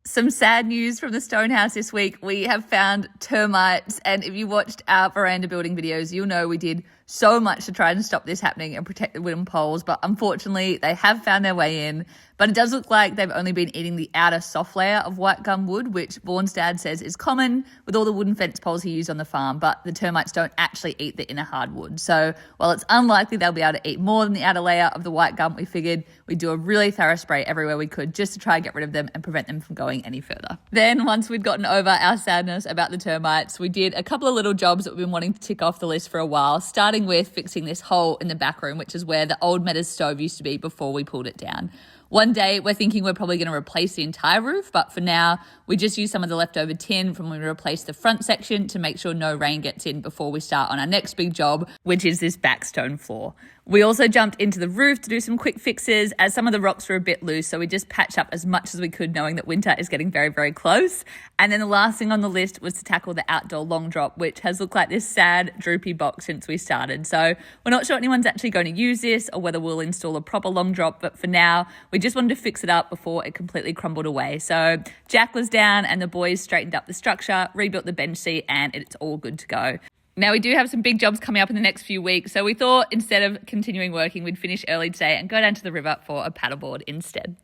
Some sad news from the Stonehouse this week. We have found termites, and if you watched our veranda building videos, you'll know we did so much to try and stop this happening and protect the wooden poles, but unfortunately they have found their way in. But it does look like they've only been eating the outer soft layer of white gum wood, which Vaughan's dad says is common with all the wooden fence poles he used on the farm, but the termites don't actually eat the inner hardwood. So while it's unlikely they'll be able to eat more than the outer layer of the white gum, we figured we'd do a really thorough spray everywhere we could just to try and get rid of them and prevent them from going any further. Then once we'd gotten over our sadness about the termites, we did a couple of little jobs that we've been wanting to tick off the list for a while, starting with fixing this hole in the back room, which is where the old Metters stove used to be before we pulled it down. One day, we're thinking we're probably going to replace the entire roof, but for now, we just use some of the leftover tin from when we replaced the front section to make sure no rain gets in before we start on our next big job, which is this back stone floor. We also jumped into the roof to do some quick fixes as some of the rocks were a bit loose, so we just patched up as much as we could, knowing that winter is getting very, very close. And then the last thing on the list was to tackle the outdoor long drop, which has looked like this sad, droopy box since we started. So we're not sure anyone's actually going to use this or whether we'll install a proper long drop, but for now, we just wanted to fix it up before it completely crumbled away. So Jack was down and the boys straightened up the structure, rebuilt the bench seat, and it's all good to go. Now, we do have some big jobs coming up in the next few weeks, so we thought instead of continuing working, we'd finish early today and go down to the river for a paddleboard instead.